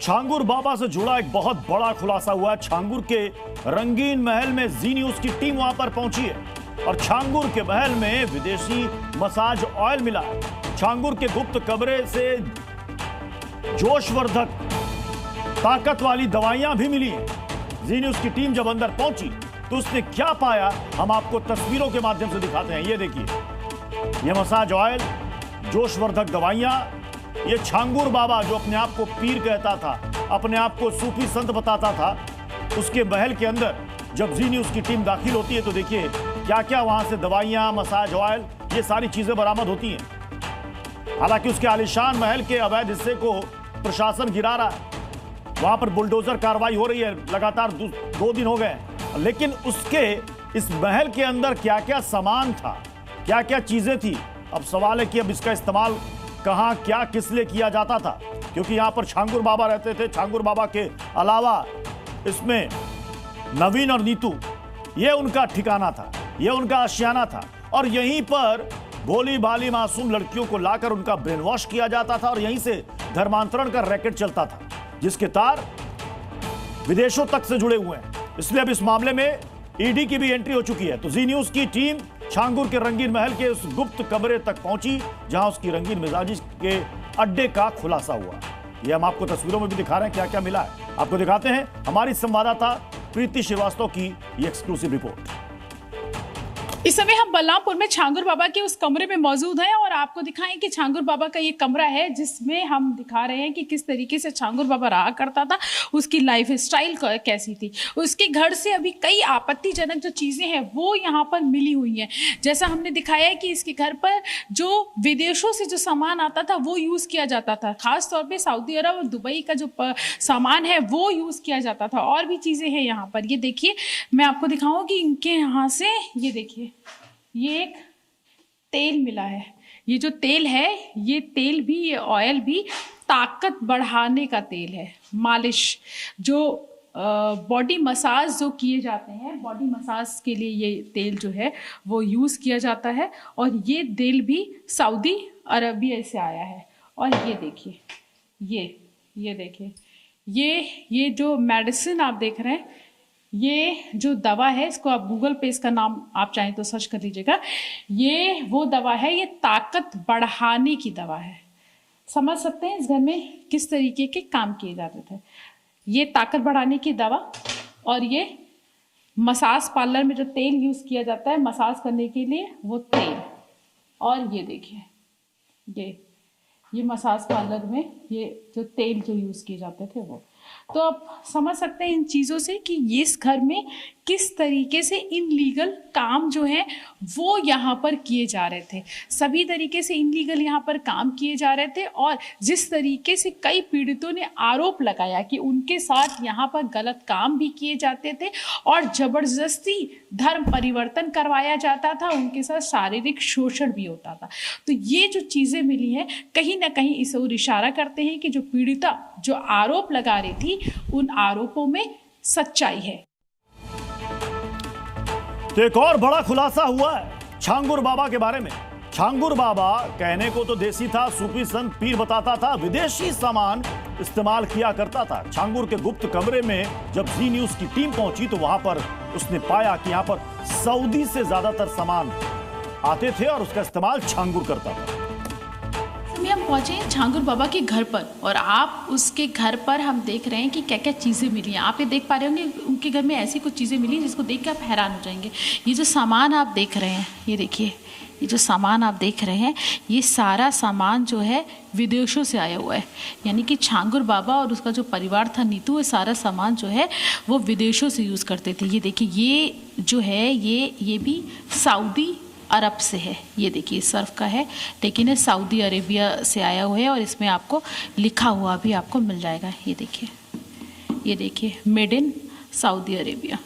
छांगुर बाबा से जुड़ा एक बहुत बड़ा खुलासा हुआ है। छांगुर के रंगीन महल में जी न्यूज की टीम वहां पर पहुंची है और छांगुर के महल में विदेशी मसाज ऑयल मिला है। छांगुर के गुप्त कमरे से जोशवर्धक ताकत वाली दवाइयां भी मिली हैं। जी न्यूज की टीम जब अंदर पहुंची तो उसने क्या पाया, हम आपको तस्वीरों के माध्यम से दिखाते हैं। ये देखिए, ये मसाज ऑयल, जोशवर्धक दवाइयां, ये छांगुर बाबा जो अपने आप को पीर कहता था, अपने आप को सूफी संत बताता था, उसके महल के अंदर जब जी न्यूज की टीम दाखिल होती है तो देखिए क्या क्या वहां से दवाइयां, मसाज ऑयल, ये सारी चीजें बरामद होती हैं। हालांकि उसके आलीशान महल के अवैध हिस्से को प्रशासन गिरा रहा है, वहां पर बुलडोजर कार्रवाई हो रही है, लगातार 2 दिन हो गए, लेकिन उसके इस महल के अंदर क्या क्या सामान था, क्या क्या चीजें थी, अब सवाल है कि अब इसका इस्तेमाल कहां, क्या, किस लिए किया जाता था, क्योंकि यहां पर छांगुर बाबा रहते थे। छांगुर बाबा के अलावा इसमें नवीन और नीतू, ये उनका ठिकाना था, ये उनका आशियाना था और यहीं पर भोली भाली मासूम लड़कियों को लाकर उनका ब्रेन वॉश किया जाता था और यहीं से धर्मांतरण का रैकेट चलता था, जिसके तार विदेशों तक से जुड़े हुए हैं। इसलिए अब इस मामले में ईडी की भी एंट्री हो चुकी है। तो जी न्यूज की टीम छांगुर के रंगीन महल के उस गुप्त कमरे तक पहुंची जहां उसकी रंगीन मिजाजी के अड्डे का खुलासा हुआ। ये हम आपको तस्वीरों में भी दिखा रहे हैं क्या क्या मिला है। आपको दिखाते हैं हमारी संवाददाता प्रीति श्रीवास्तव की ये एक्सक्लूसिव रिपोर्ट। इस समय हम बलरामपुर में छांगुर बाबा के उस कमरे में मौजूद हैं और आपको दिखाएं कि छांगुर बाबा का ये कमरा है जिसमें हम दिखा रहे हैं कि किस तरीके से छांगुर बाबा रहा करता था, उसकी लाइफ स्टाइल कैसी थी। उसके घर से अभी कई आपत्तिजनक जो चीज़ें हैं वो यहाँ पर मिली हुई हैं। जैसा हमने दिखाया है कि इसके घर पर जो विदेशों से जो सामान आता था वो यूज़ किया जाता था, खास तौर पर सऊदी अरब और दुबई का जो सामान है वो यूज़ किया जाता था। और भी चीज़ें हैं यहाँ पर, ये देखिए, मैं आपको दिखाऊँ कि इनके यहाँ से ये देखिए, ये एक तेल मिला है। ये जो तेल है, ये तेल भी, ये ऑयल भी ताकत बढ़ाने का तेल है। मालिश, जो बॉडी मसाज जो किए जाते हैं, बॉडी मसाज के लिए ये तेल जो है वो यूज़ किया जाता है और ये तेल भी सऊदी अरबिया से आया है। और ये देखिए, ये देखिए, ये जो मेडिसिन आप देख रहे हैं, ये जो दवा है, इसको आप गूगल पे इसका नाम आप चाहें तो सर्च कर लीजिएगा। ये वो दवा है, ये ताकत बढ़ाने की दवा है। समझ सकते हैं इस घर में किस तरीके के काम किए जाते थे। ये ताकत बढ़ाने की दवा और ये मसाज पार्लर में जो तेल यूज़ किया जाता है मसाज करने के लिए, वो तेल। और ये देखिए, ये मसाज पार्लर में ये जो तेल जो यूज़ किए जाते थे वो। तो आप समझ सकते हैं इन चीज़ों से कि इस घर में किस तरीके से इनलीगल काम जो है वो यहाँ पर किए जा रहे थे। सभी तरीके से इनलीगल यहाँ पर काम किए जा रहे थे और जिस तरीके से कई पीड़ितों ने आरोप लगाया कि उनके साथ यहाँ पर गलत काम भी किए जाते थे और ज़बरदस्ती धर्म परिवर्तन करवाया जाता था, उनके साथ शारीरिक शोषण भी होता था। तो ये जो चीज़ें मिली हैं कहीं ना कहीं इस ओर इशारा करते हैं कि जो पीड़िता जो आरोप लगा रही थी उन आरोपों में सच्चाई है। तो एक और बड़ा खुलासा हुआ है छांगुर बाबा के बारे में। छांगुर बाबा कहने को तो देसी था, सूफी संत पीर बताता था, विदेशी सामान इस्तेमाल किया करता था। छांगुर के गुप्त कमरे में जब जी न्यूज की टीम पहुंची तो वहां पर उसने पाया कि यहां पर सऊदी से ज्यादातर सामान आते थे और उसका इस्तेमाल छांगुर करता था। हम पहुंचे हैं छांगुर बाबा के घर पर और आप उसके घर पर हम देख रहे हैं कि क्या क्या चीज़ें मिली हैं। आप ये देख पा रहे होंगे उनके घर में ऐसी कुछ चीज़ें मिली जिसको देख के आप हैरान हो जाएंगे। ये जो सामान आप देख रहे हैं, ये देखिए, ये जो सामान आप देख रहे हैं, ये सारा सामान जो है विदेशों से आया हुआ है। यानी कि छांगुर बाबा और उसका जो परिवार था नीतू, ये सारा सामान जो है वो विदेशों से यूज़ करते थे। ये देखिए, ये जो है ये भी सऊदी अरब से है। ये देखिए, सर्फ का है लेकिन ये सऊदी अरेबिया से आया हुआ है और इसमें आपको लिखा हुआ भी आपको मिल जाएगा। ये देखिए, मेड इन सऊदी अरेबिया,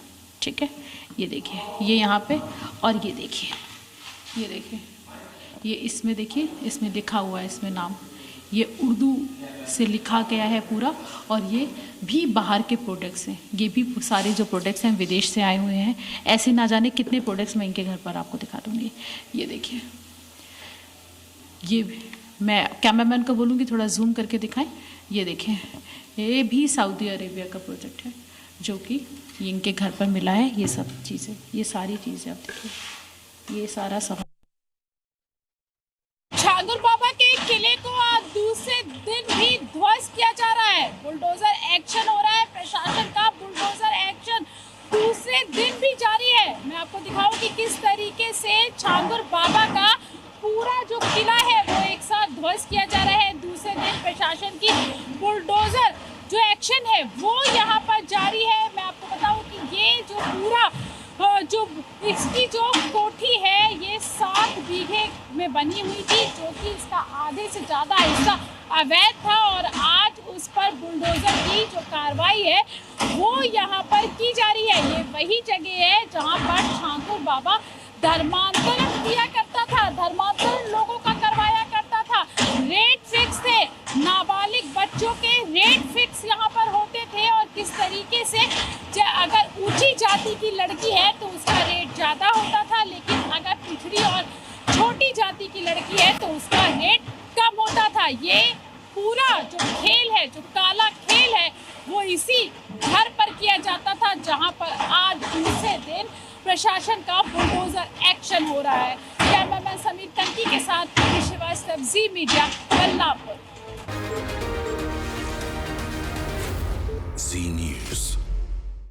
ठीक है। ये देखिए, ये यहाँ पे, और ये देखिए, ये इसमें देखिए, इसमें लिखा हुआ है, इसमें नाम, ये उर्दू से लिखा गया है पूरा। और ये भी बाहर के प्रोडक्ट्स हैं, ये भी सारे जो प्रोडक्ट्स हैं विदेश से आए हुए हैं। ऐसे ना जाने कितने प्रोडक्ट्स मैं इनके घर पर आपको दिखा दूँगी। ये देखिए, ये मैं कैमरामैन को बोलूँगी थोड़ा जूम करके दिखाएं। ये देखें, ये भी सऊदी अरेबिया का प्रोजेक्ट है जो कि इनके घर पर मिला है। ये सब चीज़ें, ये सारी चीज़ें आप देखिए, ये सारा सामान। छांगुर बाबा के किले को आज दूसरे दिन भी ध्वस्त किया जा रहा है। बुलडोजर एक्शन हो रहा है, प्रशासन का बुलडोजर एक्शन दूसरे दिन भी जारी है। मैं आपको दिखाऊं कि किस तरीके से छांगुर बाबा का पूरा जो किला है वो एक साथ ध्वस्त किया जा रहा है। दूसरे दिन प्रशासन की बुलडोजर जो एक्शन है वो यहाँ पर जारी है। मैं आपको बताऊं कि ये जो पूरा जो इसकी जो कोठी है ये 7 बीघे में बनी हुई थी, जो कि इसका आधे से ज़्यादा हिस्सा अवैध था और आज उस पर बुलडोजर की जो कार्रवाई है वो यहाँ पर की जा रही है। ये वही जगह है जहाँ पर छांगुर बाबा धर्मांतरण किया करता था, धर्मांतरण लोगों का करवाया करता था। रेट फिक्स थे, नाबालिग बच्चों के रेट फिक्स यहाँ पर होते थे और किस तरीके से अगर ऊंची जाति की लड़की है तो उसका रेट ज़्यादा होता था, लेकिन अगर पिछड़ी और छोटी जाति की लड़की है तो उसका रेट कम होता था। ये पूरा जो खेल है, जो काला खेल है, वो इसी घर पर किया जाता था जहाँ पर आज दूसरे दिन प्रशासन का बुलडोजर एक्शन हो रहा है। कैमरामैन समीर टंकी के साथ श्रीवास्तव, जी मीडिया, बल्लापुर। जी न्यूज़।